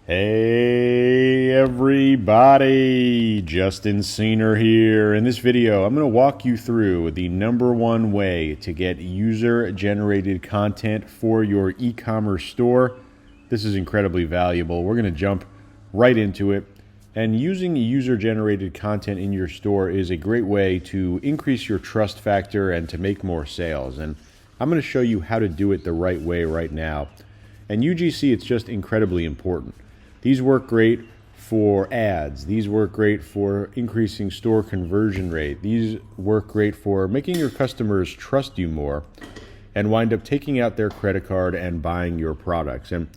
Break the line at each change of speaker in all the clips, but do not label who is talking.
Hey everybody, Justin Senior here. In this video, I'm going to walk you through the #1 way to get user-generated content for your e-commerce store. This is incredibly valuable. We're going to jump right into it. And using user-generated content in your store is a great way to increase your trust factor and to make more sales. And I'm going to show you how to do it the right way right now. And UGC, it's just incredibly important. These work great for ads. These work great for increasing store conversion rate. These work great for making your customers trust you more and wind up taking out their credit card and buying your products. And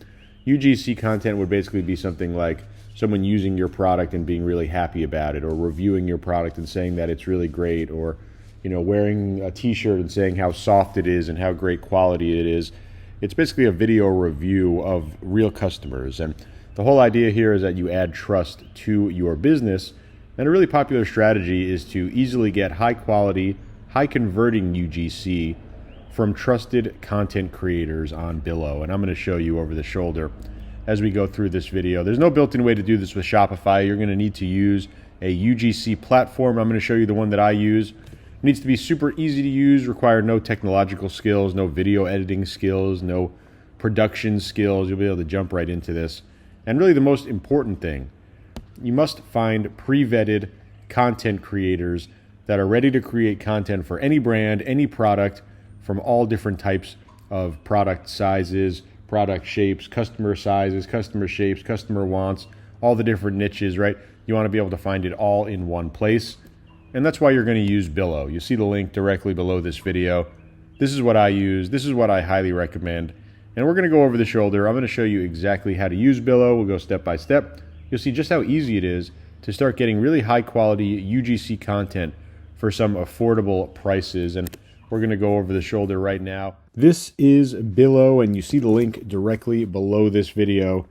UGC content would basically be something like someone using your product and being really happy about it, or reviewing your product and saying that it's really great, or wearing a t-shirt and saying how soft it is and how great quality it is. It's basically a video review of real customers. And the whole idea here is that you add trust to your business, and a really popular strategy is to easily get high quality, high converting UGC from trusted content creators on Billow. And I'm going to show you over the shoulder as we go through this video. There's no built-in way to do this with Shopify. You're going to need to use a UGC platform. I'm going to show you the one that I use. It needs to be super easy to use, require no technological skills, no video editing skills, no production skills. You'll be able to jump right into this. And really the most important thing, you must find pre-vetted content creators that are ready to create content for any brand, any product, from all different types of product sizes, product shapes, customer sizes, customer shapes, customer wants, all the different niches, right? You want to be able to find it all in one place. And that's why you're going to use Billow. You see the link directly below this video. This is what I use. This is what I highly recommend. And we're going to go over the shoulder. I'm going to show you exactly how to use Billow. We'll go step by step. You'll see just how easy it is to start getting really high quality UGC content for some affordable prices. And we're going to go over the shoulder right now. This is Billow, and you see the link directly below this video.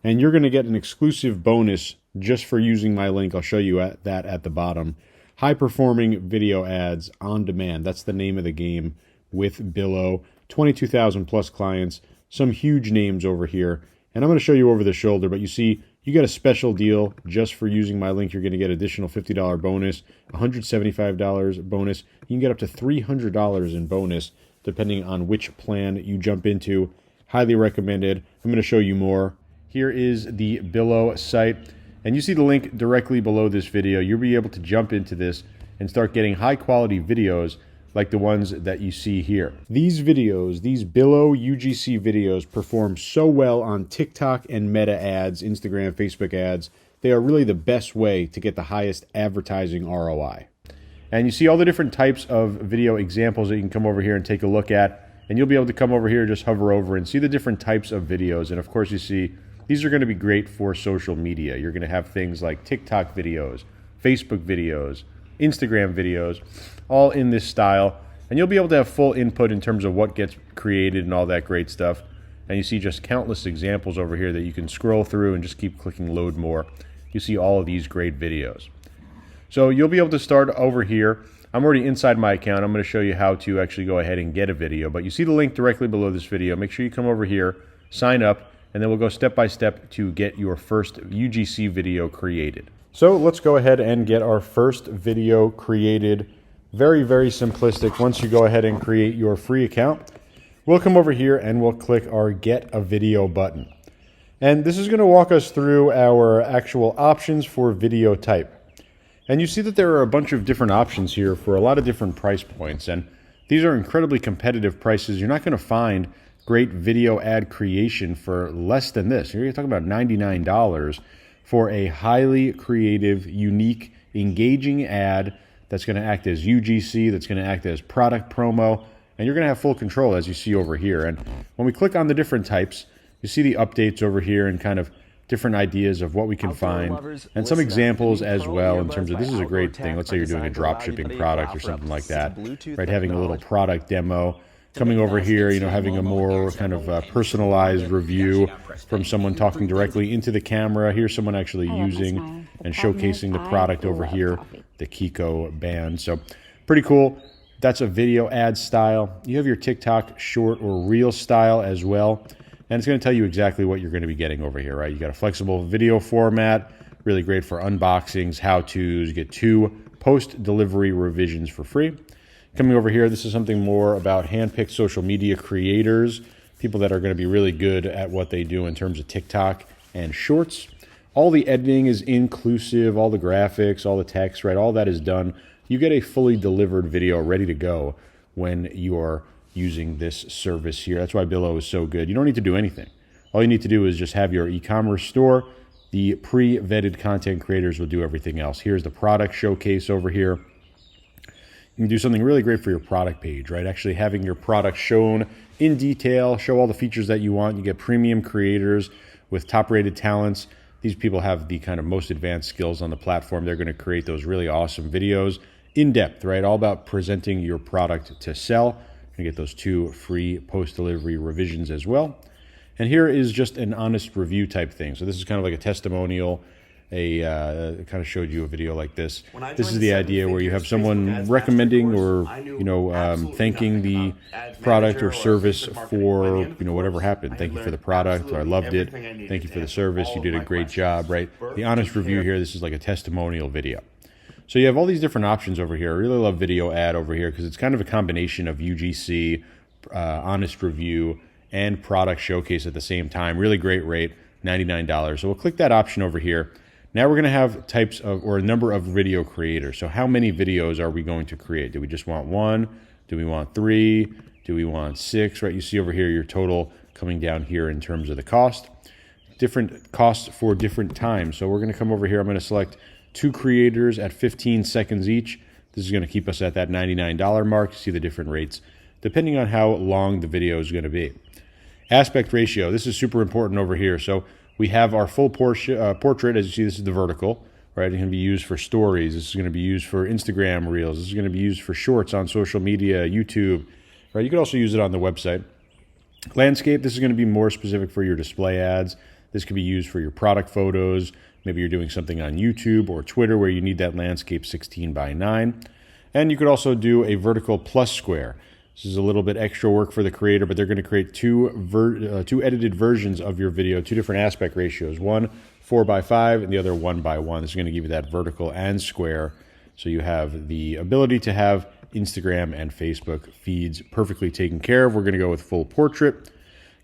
And you're going to get an exclusive bonus just for using my link. I'll show you that at the bottom. High performing video ads on demand. That's the name of the game with Billow. 22,000 plus clients, some huge names over here. And I'm going to show you over the shoulder, but you see, you get a special deal just for using my link. You're going to get additional $50 bonus, $175 bonus. You can get up to $300 in bonus, depending on which plan you jump into. Highly recommended. I'm going to show you more. Here is the Billow site, and you see the link directly below this video. You'll be able to jump into this and start getting high quality videos like the ones that you see here. These videos, these Billow UGC videos, perform so well on TikTok and Meta ads, Instagram, Facebook ads. They are really the best way to get the highest advertising ROI. And you see all the different types of video examples that you can come over here and take a look at. And you'll be able to come over here, just hover over and see the different types of videos. And of course, you see, these are going to be great for social media. You're going to have things like TikTok videos, Facebook videos, Instagram videos, all in this style. And you'll be able to have full input in terms of what gets created and all that great stuff. And you see just countless examples over here that you can scroll through and just keep clicking load more. You see all of these great videos. So you'll be able to start over here. I'm already inside my account. I'm going to show you how to actually go ahead and get a video. But you see the link directly below this video. Make sure you come over here, sign up, and then we'll go step by step to get your first UGC video created. So let's go ahead and get our first video created. Very, very simplistic. Once you go ahead and create your free account, we'll come over here and we'll click our Get a Video button. And this is going to walk us through our actual options for video type. And you see that there are a bunch of different options here for a lot of different price points. And these are incredibly competitive prices. You're not going to find great video ad creation for less than this. You're talking about $99 for a highly creative, unique, engaging ad that's going to act as UGC, that's going to act as product promo, and you're going to have full control, as you see over here. And when we click on the different types, you see the updates over here and kind of different ideas of what we can find, and some examples as well in terms of, this is a great thing. Let's say you're doing a drop shipping product or something like that, right? Having a little product demo. Coming over here, having a more kind of personalized review from someone talking directly into the camera. Here's someone actually using and showcasing the product over here, the Kiko band. So pretty cool. That's a video ad style. You have your TikTok short or reel style as well. And it's going to tell you exactly what you're going to be getting over here, right? You got a flexible video format, really great for unboxings, how-tos. You get 2 post-delivery revisions for free. Coming over here, this is something more about hand-picked social media creators, people that are going to be really good at what they do in terms of TikTok and Shorts. All the editing is inclusive, all the graphics, all the text, right? All that is done. You get a fully delivered video ready to go when you're using this service here. That's why Billow is so good. You don't need to do anything. All you need to do is just have your e-commerce store. The pre-vetted content creators will do everything else. Here's the product showcase over here. You can do something really great for your product page, right? Actually having your product shown in detail, show all the features that you want. You get premium creators with top-rated talents. These people have the kind of most advanced skills on the platform. They're going to create those really awesome videos in depth, right? All about presenting your product to sell. You're going to get those 2 free post-delivery revisions as well. And here is just an honest review type thing. So this is kind of like a testimonial. Kind of showed you a video like this. This is the idea where you have someone recommending or thanking the product or service for whatever happened. Thank you for the product, or I loved it. Thank you for the service. You did a great job, right? The honest review here. This is like a testimonial video. So you have all these different options over here. I really love video ad over here because it's kind of a combination of UGC, honest review, and product showcase at the same time. Really great rate, $99. So we'll click that option over here. Now we're going to have types of, or a number of video creators. So how many videos are we going to create? Do we just want 1? Do we want 3? Do we want 6? Right? You see over here your total coming down here in terms of the cost. Different costs for different times. So we're going to come over here. I'm going to select 2 creators at 15 seconds each. This is going to keep us at that $99 mark. See the different rates depending on how long the video is going to be. Aspect ratio. This is super important over here. So we have our full portrait. As you see, this is the vertical, right? It can be used for stories. This is going to be used for Instagram Reels. This is going to be used for shorts on social media, YouTube, right? You can also use it on the website. Landscape, this is going to be more specific for your display ads. This could be used for your product photos. Maybe you're doing something on YouTube or Twitter where you need that landscape 16:9. And you could also do a vertical plus square. This is a little bit extra work for the creator, but they're going to create 2 edited versions of your video, 2 different aspect ratios, one 4:5 and the other 1:1. This is going to give you that vertical and square, so you have the ability to have Instagram and Facebook feeds perfectly taken care of. We're going to go with full portrait.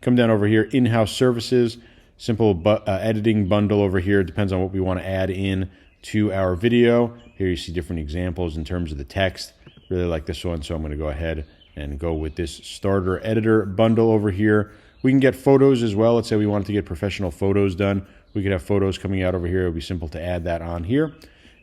Come down over here, in-house services, simple editing bundle over here. It depends on what we want to add in to our video. Here you see different examples in terms of the text. Really like this one, so I'm going to go ahead and go with this starter editor bundle over here. We can get photos as well. Let's say we wanted to get professional photos done. We could have photos coming out over here. It would be simple to add that on here.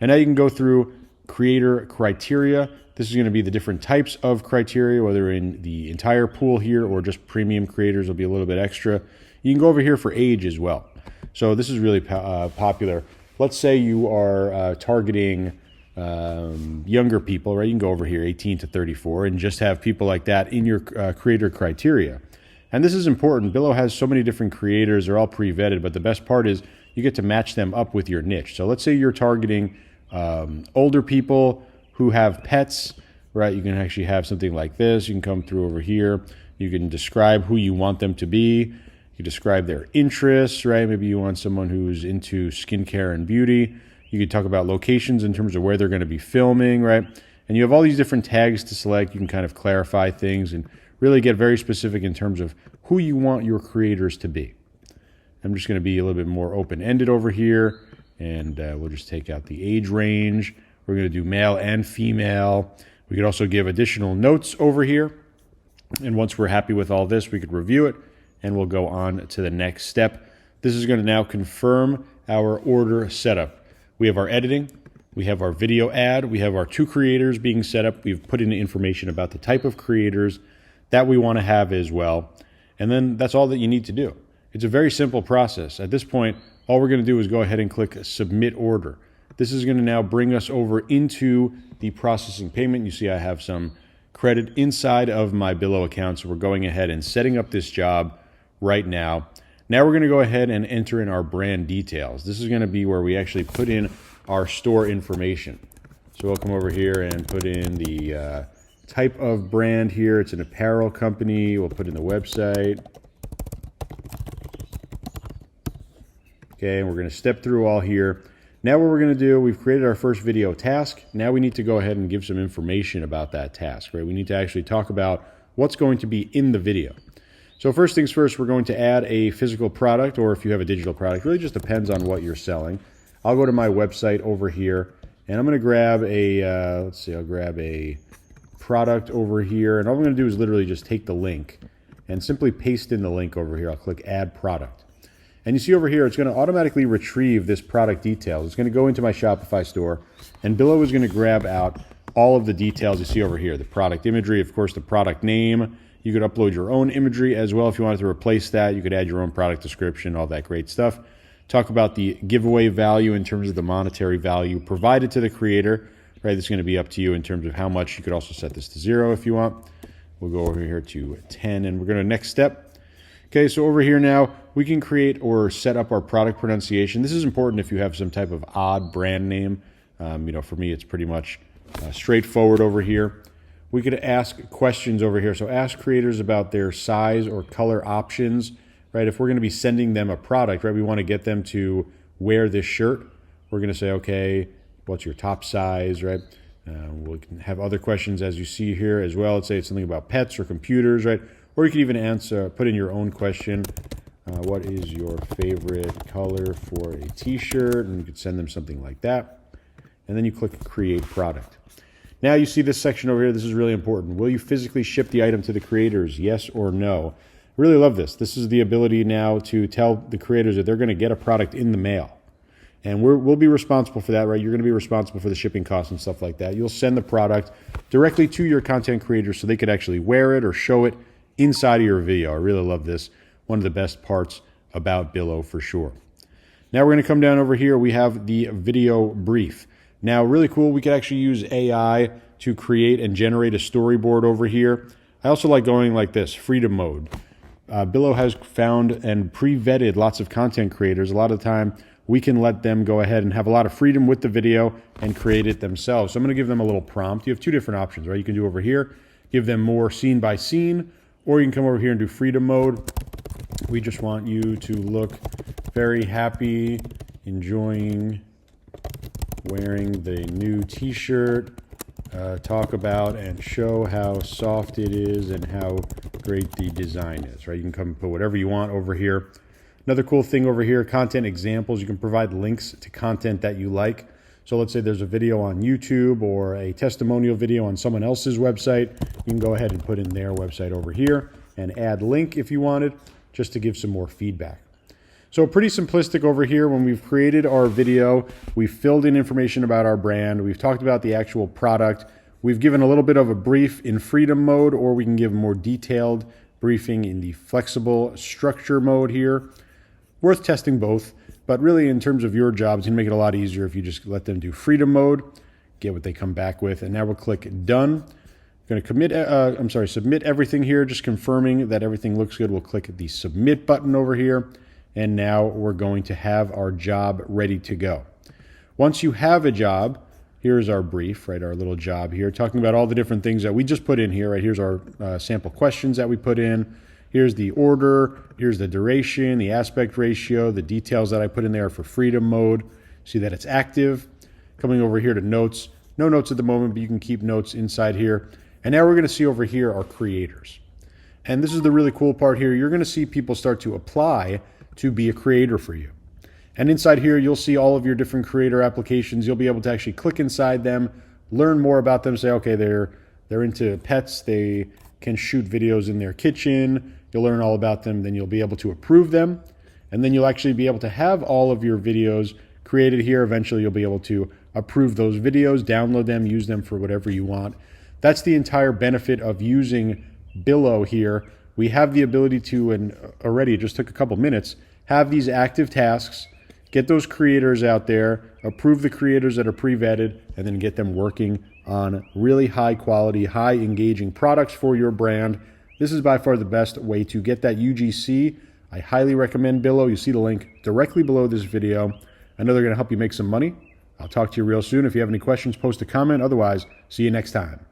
And now you can go through creator criteria. This is going to be the different types of criteria, whether in the entire pool here or just premium creators will be a little bit extra. You can go over here for age as well. So this is really popular. Let's say you are targeting younger people, right? You can go over here, 18 to 34, and just have people like that in your creator criteria. And this is important. Billow has so many different creators. They're all pre-vetted, but the best part is you get to match them up with your niche. So let's say you're targeting older people who have pets, right? You can actually have something like this. You can come through over here. You can describe who you want them to be. You describe their interests, right? Maybe you want someone who's into skincare and beauty. You could talk about locations in terms of where they're going to be filming, right? And you have all these different tags to select. You can kind of clarify things and really get very specific in terms of who you want your creators to be. I'm just going to be a little bit more open-ended over here, and we'll just take out the age range. We're going to do male and female. We could also give additional notes over here. And once we're happy with all this, we could review it, and we'll go on to the next step. This is going to now confirm our order setup. We have our editing, we have our video ad, we have our 2 creators being set up. We've put in information about the type of creators that we want to have as well. And then that's all that you need to do. It's a very simple process. At this point, all we're going to do is go ahead and click Submit Order. This is going to now bring us over into the processing payment. You see I have some credit inside of my Billow account, so we're going ahead and setting up this job right now. Now we're going to go ahead and enter in our brand details. This is going to be where we actually put in our store information. So we'll come over here and put in the type of brand here. It's an apparel company. We'll put in the website. Okay, and we're going to step through all here. Now what we're going to do, we've created our first video task. Now we need to go ahead and give some information about that task, right? We need to actually talk about what's going to be in the video. So first things first, we're going to add a physical product, or if you have a digital product, really just depends on what you're selling. I'll go to my website over here, and I'm going to grab a, let's see, I'll grab a product over here, and all I'm going to do is literally just take the link and simply paste in the link over here. I'll click Add Product. And you see over here, it's going to automatically retrieve this product details. It's going to go into my Shopify store, and Billow is going to grab out all of the details you see over here. The product imagery, of course, the product name. You could upload your own imagery as well if you wanted to replace that. You could add your own product description, all that great stuff. Talk about the giveaway value in terms of the monetary value provided to the creator. Right, this is going to be up to you in terms of how much. You could also set this to 0 if you want. We'll go over here to 10, and we're going to next step. Okay, so over here now, we can create or set up our product pronunciation. This is important if you have some type of odd brand name. For me, it's pretty much straightforward over here. We could ask questions over here. So ask creators about their size or color options, right? If we're going to be sending them a product, right, we want to get them to wear this shirt. We're going to say, okay, what's your top size, right? We can have other questions as you see here as well. Let's say it's something about pets or computers, right? Or you can even put in your own question. What is your favorite color for a t-shirt? And you could send them something like that. And then you click Create Product. Now you see this section over here. This is really important. Will you physically ship the item to the creators? Yes or no? I really love this. This is the ability now to tell the creators that they're going to get a product in the mail. And we'll be responsible for that, right? You're going to be responsible for the shipping costs and stuff like that. You'll send the product directly to your content creators so they could actually wear it or show it inside of your video. I really love this. One of the best parts about Billow for sure. Now we're going to come down over here. We have the video brief. Now, really cool, we could actually use AI to create and generate a storyboard over here. I also like going like this, freedom mode. Billow has found and pre-vetted lots of content creators. A lot of the time, we can let them go ahead and have a lot of freedom with the video and create it themselves. So I'm going to give them a little prompt. You have two different options, right? You can do over here, give them more scene by scene, or you can come over here and do freedom mode. We just want you to look very happy, enjoying wearing the new t-shirt, talk about and show how soft it is and how great the design is, right? You can come and put whatever you want over here. Another cool thing over here, content examples. You can provide links to content that you like. So let's say there's a video on YouTube or a testimonial video on someone else's website. You can go ahead and put in their website over here and add link if you wanted, just to give some more feedback. So pretty simplistic over here. When we've created our video, we've filled in information about our brand. We've talked about the actual product. We've given a little bit of a brief in freedom mode, or we can give more detailed briefing in the flexible structure mode here. Worth testing both, but really in terms of your job, it's gonna make it a lot easier if you just let them do freedom mode, get what they come back with, and now we'll click done. Going to submit everything here, just confirming that everything looks good. We'll click the submit button over here. And now we're going to have our job ready to go. Once you have a job, here's our brief, right? Our little job here, talking about all the different things that we just put in here, right? Here's our sample questions that we put in. Here's the order. Here's the duration, the aspect ratio, the details that I put in there for freedom mode. See that it's active. Coming over here to notes. No notes at the moment, but you can keep notes inside here. And now we're going to see over here our creators. And this is the really cool part here. You're going to see people start to apply to be a creator for you. And inside here, you'll see all of your different creator applications. You'll be able to actually click inside them, learn more about them, say, okay, they're into pets, they can shoot videos in their kitchen. You'll learn all about them, then you'll be able to approve them. And then you'll actually be able to have all of your videos created here. Eventually, you'll be able to approve those videos, download them, use them for whatever you want. That's the entire benefit of using Billow here. We have the ability to, and already it just took a couple minutes, have these active tasks, get those creators out there, approve the creators that are pre-vetted, and then get them working on really high quality, high engaging products for your brand. This is by far the best way to get that UGC. I highly recommend Billow. You see the link directly below this video. I know they're going to help you make some money. I'll talk to you real soon. If you have any questions, post a comment. Otherwise, see you next time.